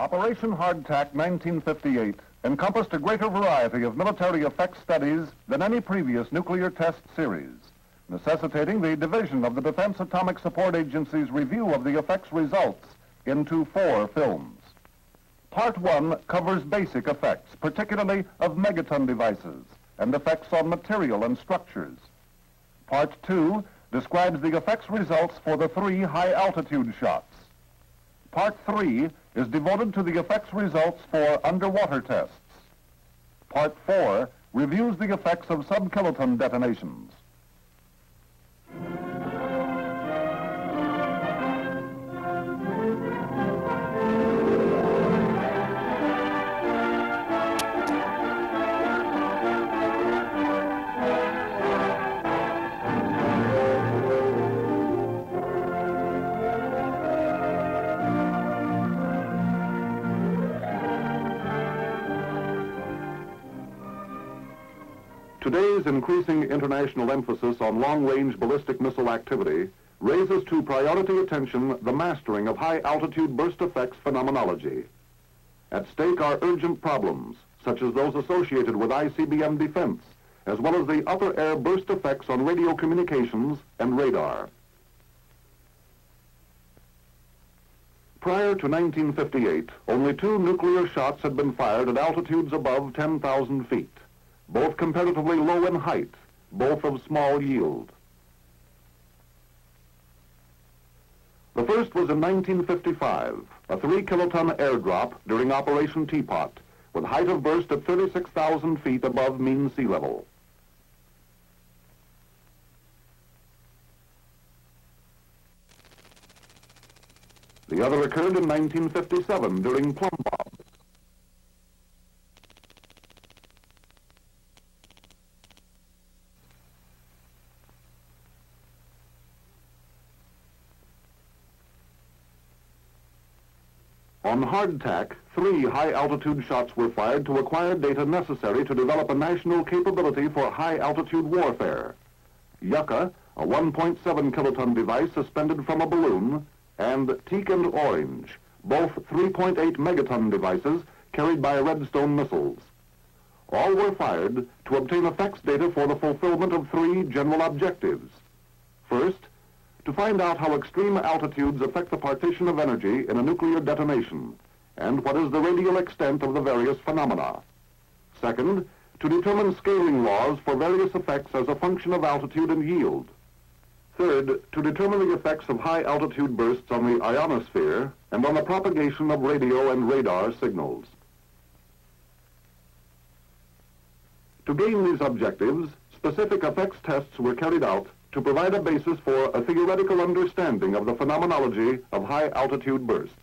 Operation Hardtack 1958 encompassed a greater variety of military effects studies than any previous nuclear test series, necessitating the division of the Defense Atomic Support Agency's review of the effects results into 4 films. Part 1 covers basic effects, particularly of megaton devices, and effects on material and structures. Part 2 describes the effects results for the 3 high-altitude shots. Part 3 is devoted to the effects results for underwater tests. Part 4 reviews the effects of sub-kiloton detonations. Today's increasing international emphasis on long-range ballistic missile activity raises to priority attention the mastering of high-altitude burst effects phenomenology. At stake are urgent problems, such as those associated with ICBM defense, as well as the upper air burst effects on radio communications and radar. Prior to 1958, only 2 nuclear shots had been fired at altitudes above 10,000 feet. Both comparatively low in height, both of small yield. The first was in 1955, a 3-kiloton airdrop during Operation Teapot, with height of burst at 36,000 feet above mean sea level. The other occurred in 1957 during Plum Bob. On hardtack, 3 high-altitude shots were fired to acquire data necessary to develop a national capability for high-altitude warfare. UsaA, a 1.7 kiloton device suspended from a balloon, and Teak and Orange, both 3.8 megaton devices carried by Redstone missiles. All were fired to obtain effects data for the fulfillment of 3 general objectives. First, to find out how extreme altitudes affect the partition of energy in a nuclear detonation, and what is the radial extent of the various phenomena. Second, to determine scaling laws for various effects as a function of altitude and yield. Third, to determine the effects of high-altitude bursts on the ionosphere and on the propagation of radio and radar signals. To gain these objectives, specific effects tests were carried out to provide a basis for a theoretical understanding of the phenomenology of high-altitude bursts.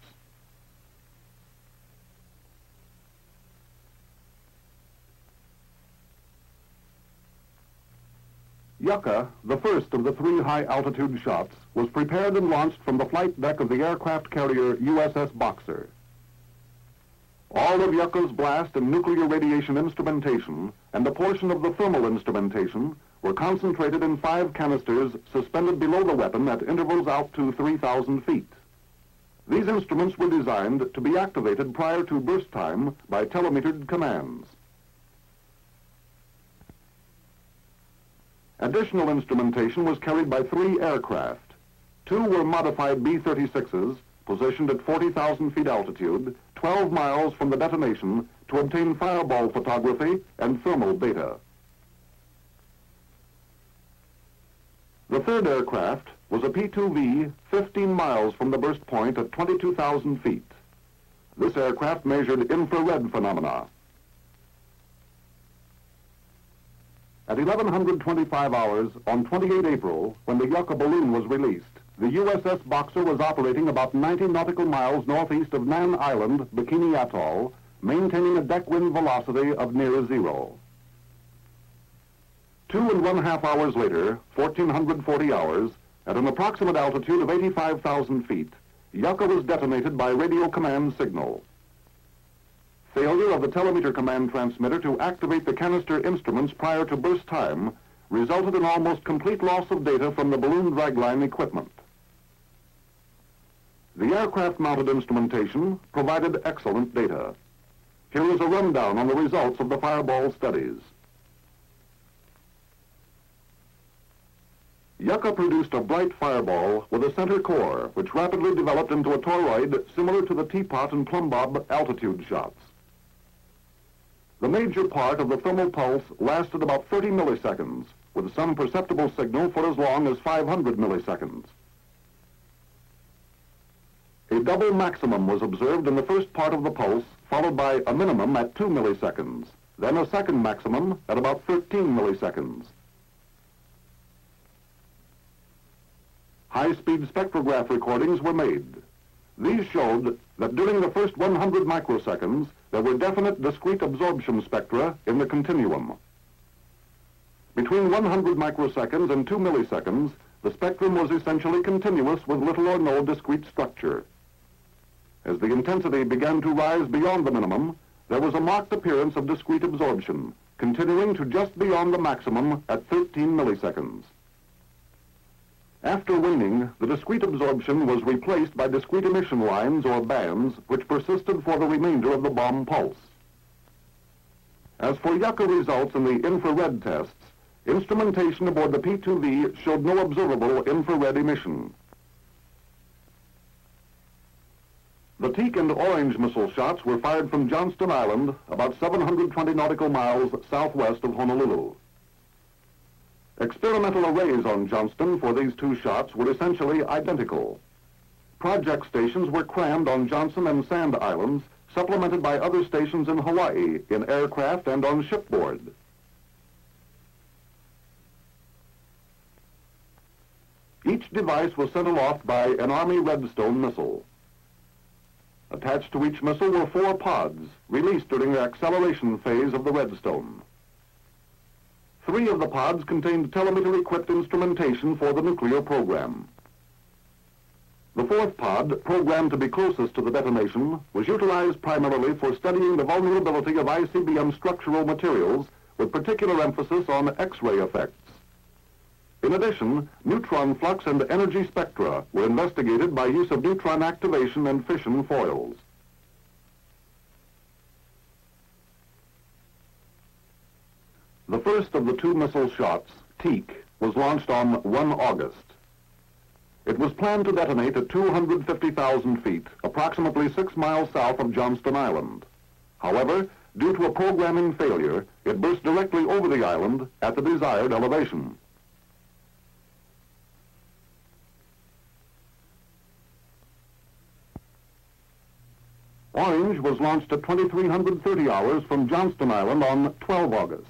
UsaA, the first of the 3 high-altitude shots, was prepared and launched from the flight deck of the aircraft carrier USS Boxer. All of UsaA's blast and nuclear radiation instrumentation and a portion of the thermal instrumentation were concentrated in 5 canisters suspended below the weapon at intervals out to 3,000 feet. These instruments were designed to be activated prior to burst time by telemetered commands. Additional instrumentation was carried by 3 aircraft. 2 were modified B-36s, positioned at 40,000 feet altitude, 12 miles from the detonation, to obtain fireball photography and thermal data. The 3rd aircraft was a P-2V 15 miles from the burst point at 22,000 feet. This aircraft measured infrared phenomena. At 1125 hours on 28 April, when the UsaA balloon was released, the USS Boxer was operating about 90 nautical miles northeast of Nan Island, Bikini Atoll, maintaining a deck wind velocity of near 0. 2.5 hours later, 1440 hours, at an approximate altitude of 85,000 feet, UsaA was detonated by radio command signal. Failure of the telemeter command transmitter to activate the canister instruments prior to burst time resulted in almost complete loss of data from the balloon dragline equipment. The aircraft-mounted instrumentation provided excellent data. Here is a rundown on the results of the Fireball studies. Yucca produced a bright fireball with a center core, which rapidly developed into a toroid similar to the teapot and plumb bob altitude shots. The major part of the thermal pulse lasted about 30 milliseconds, with some perceptible signal for as long as 500 milliseconds. A double maximum was observed in the first part of the pulse, followed by a minimum at 2 milliseconds, then a second maximum at about 13 milliseconds. High-speed spectrograph recordings were made. These showed that during the first 100 microseconds, there were definite discrete absorption spectra in the continuum. Between 100 microseconds and 2 milliseconds, the spectrum was essentially continuous with little or no discrete structure. As the intensity began to rise beyond the minimum, there was a marked appearance of discrete absorption, continuing to just beyond the maximum at 13 milliseconds. After waning, the discrete absorption was replaced by discrete emission lines or bands, which persisted for the remainder of the bomb pulse. As for Yucca results in the infrared tests, instrumentation aboard the P-2V showed no observable infrared emission. The teak and orange missile shots were fired from Johnston Island, about 720 nautical miles southwest of Honolulu. Experimental arrays on Johnston for these two shots were essentially identical. Project stations were crammed on Johnson and Sand Islands, supplemented by other stations in Hawaii, in aircraft and on shipboard. Each device was sent aloft by an Army Redstone missile. Attached to each missile were 4 pods, released during the acceleration phase of the Redstone. 3 of the pods contained telemeter-equipped instrumentation for the nuclear program. The 4th pod, programmed to be closest to the detonation, was utilized primarily for studying the vulnerability of ICBM structural materials, with particular emphasis on X-ray effects. In addition, neutron flux and energy spectra were investigated by use of neutron activation and fission foils. The first of the 2 missile shots, Teak, was launched on 1 August. It was planned to detonate at 250,000 feet, approximately 6 miles south of Johnston Island. However, due to a programming failure, it burst directly over the island at the desired elevation. Orange was launched at 2330 hours from Johnston Island on 12 August.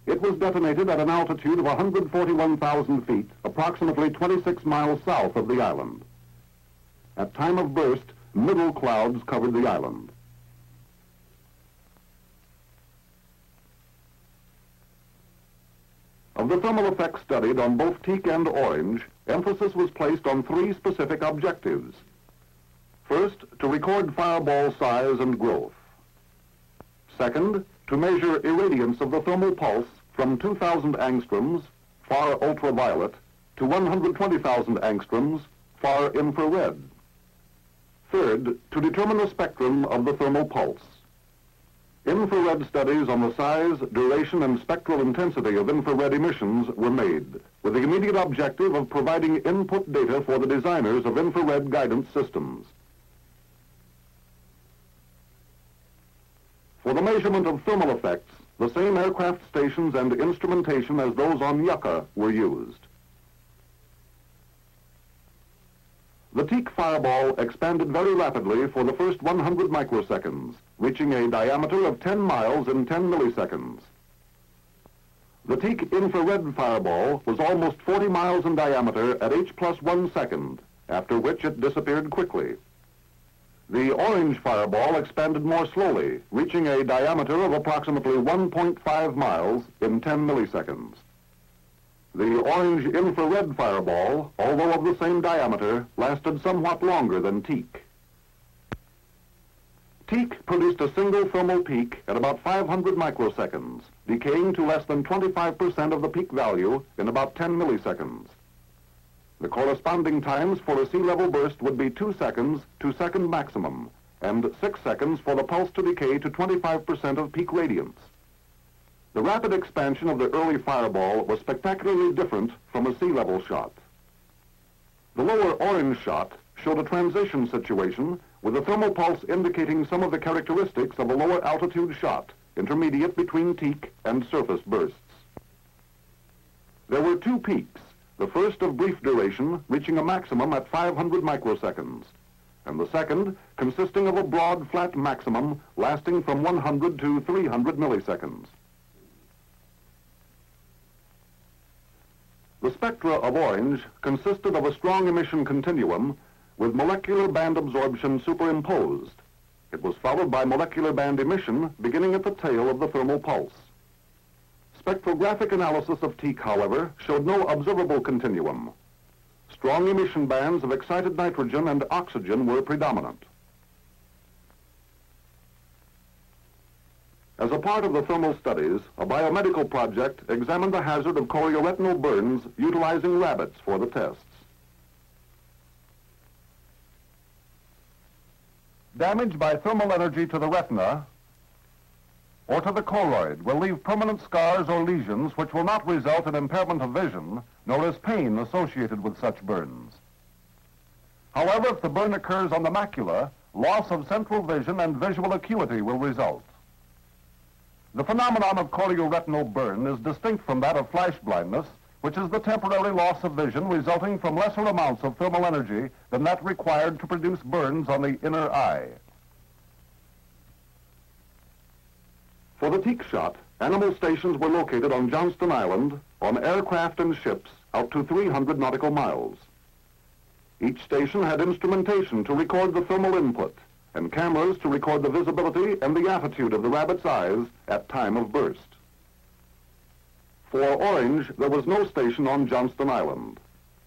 It was detonated at an altitude of 141,000 feet, approximately 26 miles south of the island. At time of burst, middle clouds covered the island. Of the thermal effects studied on both Teak and Orange, emphasis was placed on 3 specific objectives. First, to record fireball size and growth. Second, to measure irradiance of the thermal pulse from 2,000 angstroms, far ultraviolet, to 120,000 angstroms, far infrared. Third, to determine the spectrum of the thermal pulse. Infrared studies on the size, duration, and spectral intensity of infrared emissions were made, with the immediate objective of providing input data for the designers of infrared guidance systems. For the measurement of thermal effects, the same aircraft stations and instrumentation as those on Yucca were used. The Teak fireball expanded very rapidly for the first 100 microseconds, reaching a diameter of 10 miles in 10 milliseconds. The Teak infrared fireball was almost 40 miles in diameter at h+1 second, after which it disappeared quickly. The Orange fireball expanded more slowly, reaching a diameter of approximately 1.5 miles in 10 milliseconds. The Orange infrared fireball, although of the same diameter, lasted somewhat longer than Teak. Teak produced a single thermal peak at about 500 microseconds, decaying to less than 25% of the peak value in about 10 milliseconds. The corresponding times for a sea level burst would be 2 seconds to second maximum, and 6 seconds for the pulse to decay to 25% of peak radiance. The rapid expansion of the early fireball was spectacularly different from a sea level shot. The lower orange shot showed a transition situation with the thermal pulse indicating some of the characteristics of a lower altitude shot, intermediate between teak and surface bursts. There were 2 peaks, the first of brief duration reaching a maximum at 500 microseconds, and the second consisting of a broad flat maximum lasting from 100 to 300 milliseconds. The spectra of orange consisted of a strong emission continuum with molecular band absorption superimposed. It was followed by molecular band emission beginning at the tail of the thermal pulse. Spectrographic analysis of teak, however, showed no observable continuum. Strong emission bands of excited nitrogen and oxygen were predominant. As a part of the thermal studies, a biomedical project examined the hazard of chorioretinal burns utilizing rabbits for the tests. Damage by thermal energy to the retina or to the choroid will leave permanent scars or lesions which will not result in impairment of vision, nor is pain associated with such burns. However, if the burn occurs on the macula, loss of central vision and visual acuity will result. The phenomenon of chorioretinal burn is distinct from that of flash blindness, which is the temporary loss of vision resulting from lesser amounts of thermal energy than that required to produce burns on the inner eye. For the teak shot, animal stations were located on Johnston Island, on aircraft and ships out to 300 nautical miles. Each station had instrumentation to record the thermal input and cameras to record the visibility and the attitude of the rabbit's eyes at time of burst. For orange, there was no station on Johnston Island.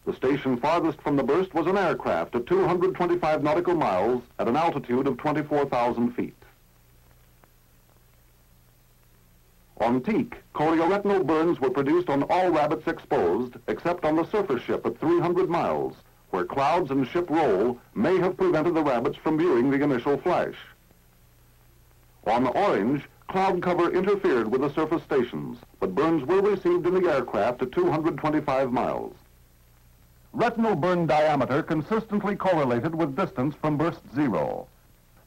The station farthest from the burst was an aircraft at 225 nautical miles at an altitude of 24,000 feet. On teak, chorioretinal burns were produced on all rabbits exposed, except on the surface ship at 300 miles, where clouds and ship roll may have prevented the rabbits from viewing the initial flash. On orange, cloud cover interfered with the surface stations, but burns were received in the aircraft at 225 miles. Retinal burn diameter consistently correlated with distance from burst zero.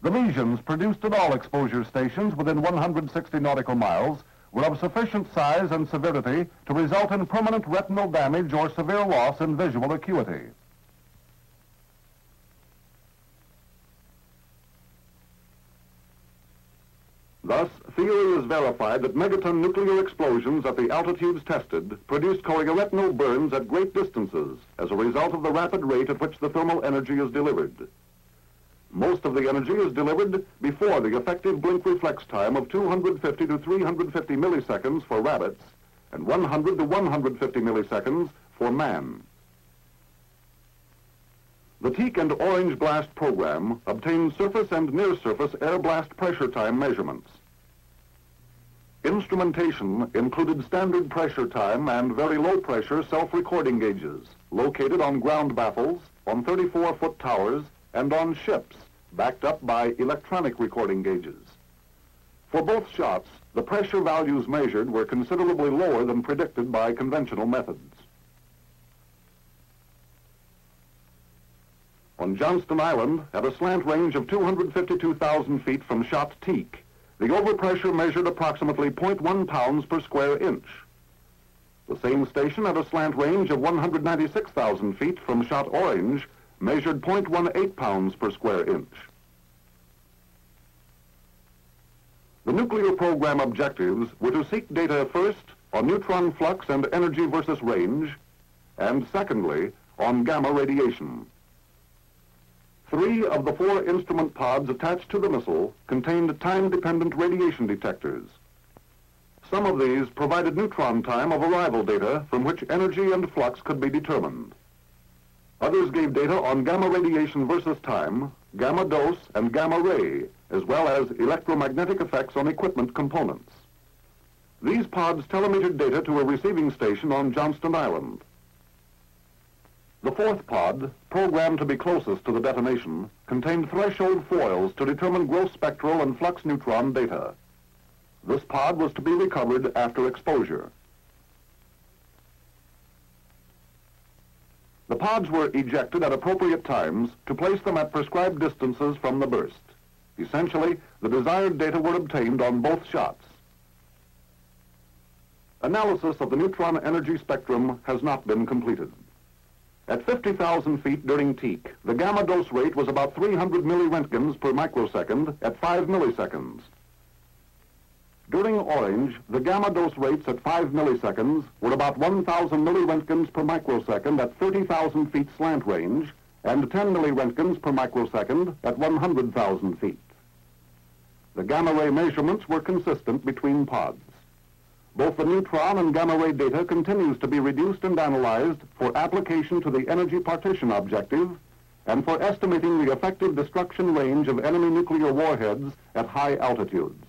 The lesions produced at all exposure stations within 160 nautical miles were of sufficient size and severity to result in permanent retinal damage or severe loss in visual acuity. Thus, theory is verified that megaton nuclear explosions at the altitudes tested produced chorioretinal burns at great distances as a result of the rapid rate at which the thermal energy is delivered. Most of the energy is delivered before the effective blink reflex time of 250 to 350 milliseconds for rabbits and 100 to 150 milliseconds for man. The teak and orange blast program obtained surface and near-surface air blast pressure time measurements. Instrumentation included standard pressure time and very low pressure self-recording gauges located on ground baffles, on 34-foot towers, and on ships backed up by electronic recording gauges. For both shots, the pressure values measured were considerably lower than predicted by conventional methods. On Johnston Island, at a slant range of 252,000 feet from shot teak, the overpressure measured approximately 0.1 pounds per square inch. The same station at a slant range of 196,000 feet from shot orange measured 0.18 pounds per square inch. The nuclear program objectives were to seek data first on neutron flux and energy versus range, and secondly, on gamma radiation. 3 of the 4 instrument pods attached to the missile contained time-dependent radiation detectors. Some of these provided neutron time of arrival data from which energy and flux could be determined. Others gave data on gamma radiation versus time, gamma dose, and gamma ray, as well as electromagnetic effects on equipment components. These pods telemetered data to a receiving station on Johnston Island. The fourth pod, programmed to be closest to the detonation, contained threshold foils to determine gross spectral and flux neutron data. This pod was to be recovered after exposure. The pods were ejected at appropriate times to place them at prescribed distances from the burst. Essentially, the desired data were obtained on both shots. Analysis of the neutron energy spectrum has not been completed. At 50,000 feet during teak, the gamma dose rate was about 300 milliroentgens per microsecond at 5 milliseconds. During orange, the gamma dose rates at 5 milliseconds were about 1,000 milliroentgens per microsecond at 30,000 feet slant range and 10 milliroentgens per microsecond at 100,000 feet. The gamma ray measurements were consistent between pods. Both the neutron and gamma ray data continues to be reduced and analyzed for application to the energy partition objective and for estimating the effective destruction range of enemy nuclear warheads at high altitudes.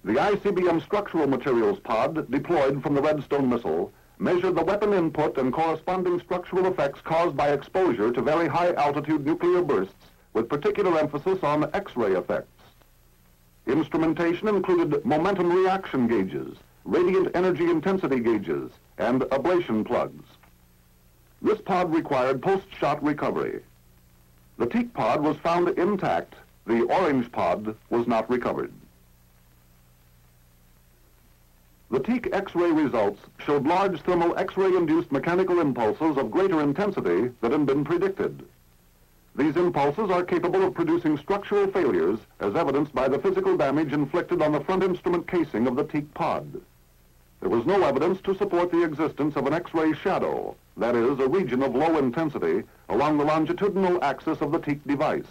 The ICBM structural materials pod deployed from the Redstone missile measured the weapon input and corresponding structural effects caused by exposure to very high altitude nuclear bursts, with particular emphasis on X-ray effects. Instrumentation included momentum reaction gauges, radiant energy intensity gauges, and ablation plugs. This pod required post-shot recovery. The teak pod was found intact. The orange pod was not recovered. The teak X-ray results showed large thermal X-ray-induced mechanical impulses of greater intensity than had been predicted. These impulses are capable of producing structural failures, as evidenced by the physical damage inflicted on the front instrument casing of the teak pod. There was no evidence to support the existence of an X-ray shadow, that is, a region of low intensity along the longitudinal axis of the teak device.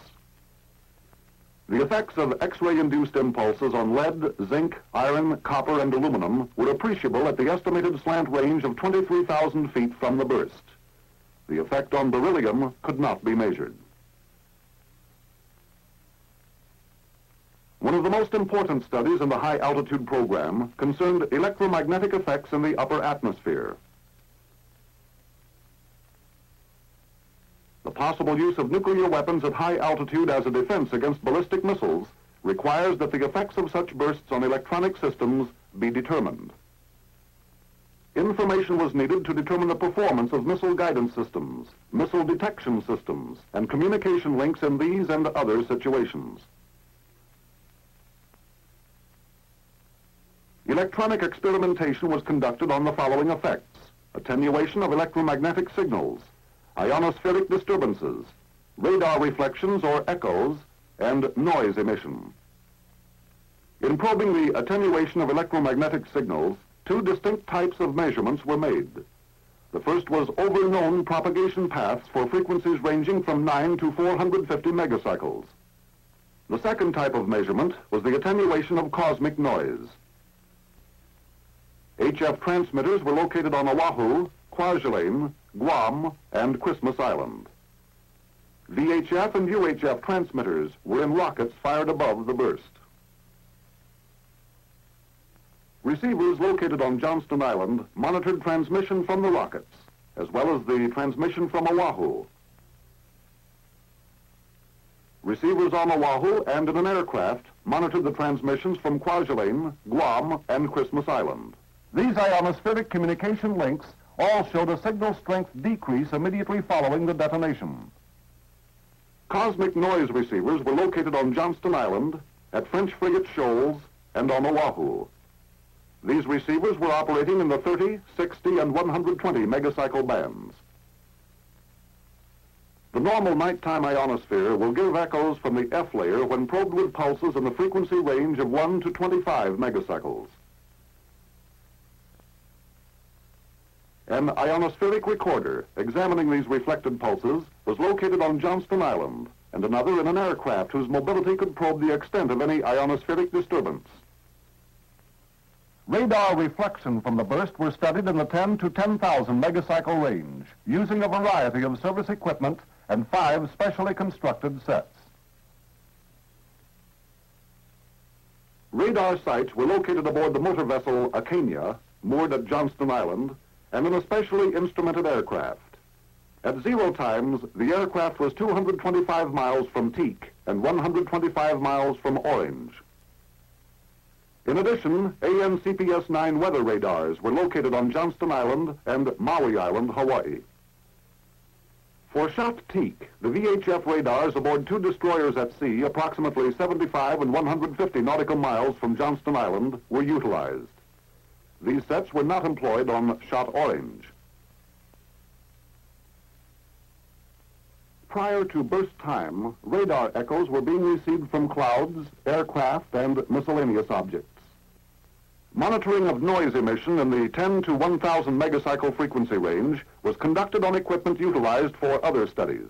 The effects of X-ray-induced impulses on lead, zinc, iron, copper, and aluminum were appreciable at the estimated slant range of 23,000 feet from the burst. The effect on beryllium could not be measured. One of the most important studies in the high-altitude program concerned electromagnetic effects in the upper atmosphere. The possible use of nuclear weapons at high altitude as a defense against ballistic missiles requires that the effects of such bursts on electronic systems be determined. Information was needed to determine the performance of missile guidance systems, missile detection systems, and communication links in these and other situations. Electronic experimentation was conducted on the following effects: attenuation of electromagnetic signals, ionospheric disturbances, radar reflections or echoes, and noise emission. In probing the attenuation of electromagnetic signals, two distinct types of measurements were made. The first was over known propagation paths for frequencies ranging from 9 to 450 megacycles. The second type of measurement was the attenuation of cosmic noise. HF transmitters were located on Oahu, Kwajalein, Guam, and Christmas Island. VHF and UHF transmitters were in rockets fired above the burst. Receivers located on Johnston Island monitored transmission from the rockets, as well as the transmission from Oahu. Receivers on Oahu and in an aircraft monitored the transmissions from Kwajalein, Guam, and Christmas Island. These ionospheric communication links all showed a signal strength decrease immediately following the detonation. Cosmic noise receivers were located on Johnston Island, at French Frigate Shoals, and on Oahu. These receivers were operating in the 30, 60, and 120 megacycle bands. The normal nighttime ionosphere will give echoes from the F layer when probed with pulses in the frequency range of 1 to 25 megacycles. An ionospheric recorder examining these reflected pulses was located on Johnston Island, and another in an aircraft whose mobility could probe the extent of any ionospheric disturbance. Radar reflection from the burst were studied in the 10 to 10,000 megacycle range, using a variety of service equipment and 5 specially constructed sets. Radar sites were located aboard the motor vessel Acania, moored at Johnston Island, and in a specially instrumented aircraft. At 0 times, the aircraft was 225 miles from Teak and 125 miles from Orange. In addition, ANCPS-9 weather radars were located on Johnston Island and Maui Island, Hawaii. For shot Teak, the VHF radars aboard 2 destroyers at sea, approximately 75 and 150 nautical miles from Johnston Island, were utilized. These sets were not employed on shot Orange. Prior to burst time, radar echoes were being received from clouds, aircraft, and miscellaneous objects. Monitoring of noise emission in the 10 to 1,000 megacycle frequency range was conducted on equipment utilized for other studies.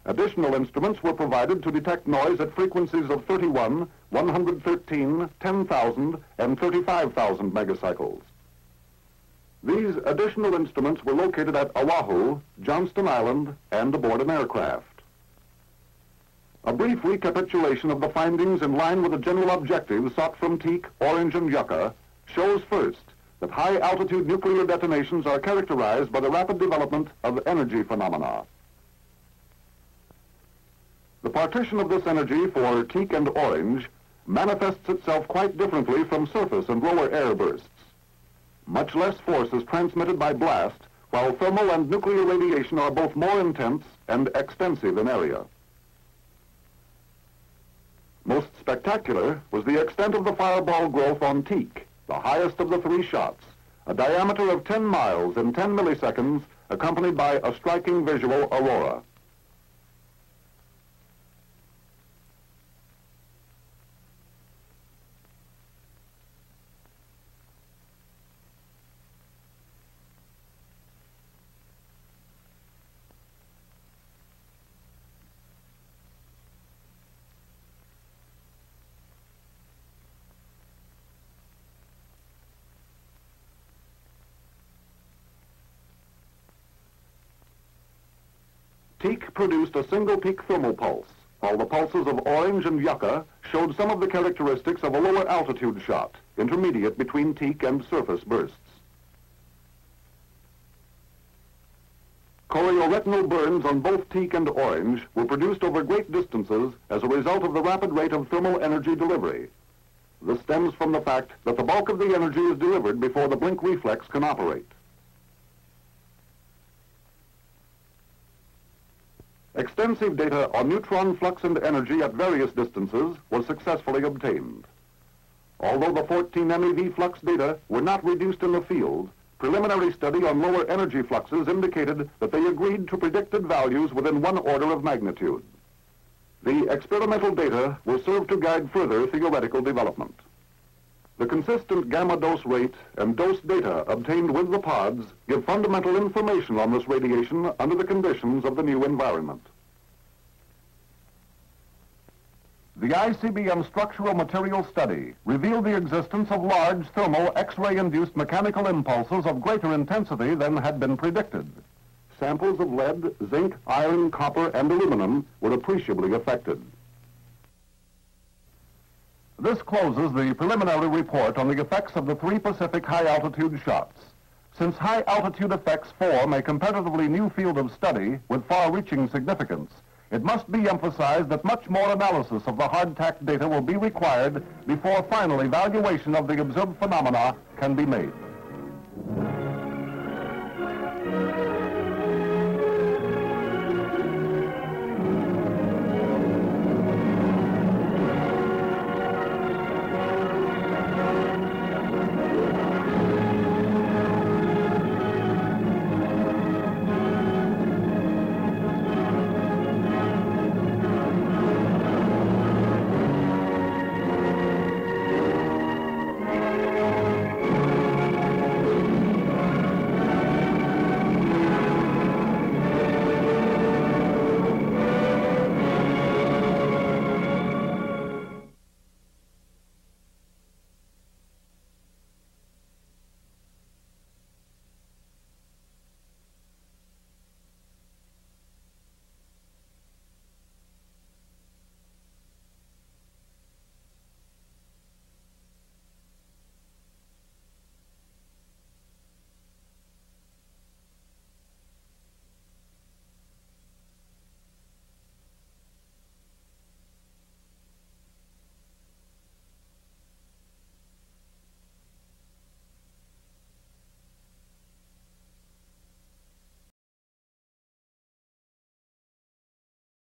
Additional instruments were provided to detect noise at frequencies of 31, 113, 10,000, and 35,000 megacycles. These additional instruments were located at Oahu, Johnston Island, and aboard an aircraft. A brief recapitulation of the findings in line with the general objectives sought from Teak, Orange, and Yucca shows first that high-altitude nuclear detonations are characterized by the rapid development of energy phenomena. The partition of this energy for Teak and Orange manifests itself quite differently from surface and lower air bursts. Much less force is transmitted by blast, while thermal and nuclear radiation are both more intense and extensive in area. Most spectacular was the extent of the fireball growth on Teak, the highest of the 3 shots, a diameter of 10 miles in 10 milliseconds, accompanied by a striking visual aurora. Teak produced a single peak thermal pulse, while the pulses of Orange and Yucca showed some of the characteristics of a lower altitude shot, intermediate between Teak and surface bursts. Chorioretinal burns on both Teak and Orange were produced over great distances as a result of the rapid rate of thermal energy delivery. This stems from the fact that the bulk of the energy is delivered before the blink reflex can operate. Extensive data on neutron flux and energy at various distances was successfully obtained. Although the 14 MeV flux data were not reduced in the field, preliminary study on lower energy fluxes indicated that they agreed to predicted values within 1 order of magnitude. The experimental data will serve to guide further theoretical development. The consistent gamma dose rate and dose data obtained with the pods give fundamental information on this radiation under the conditions of the new environment. The ICBM structural material study revealed the existence of large thermal X-ray-induced mechanical impulses of greater intensity than had been predicted. Samples of lead, zinc, iron, copper, and aluminum were appreciably affected. This closes the preliminary report on the effects of the 3 Pacific high-altitude shots. Since high-altitude effects form a comparatively new field of study with far-reaching significance, it must be emphasized that much more analysis of the hardtack data will be required before final evaluation of the observed phenomena can be made.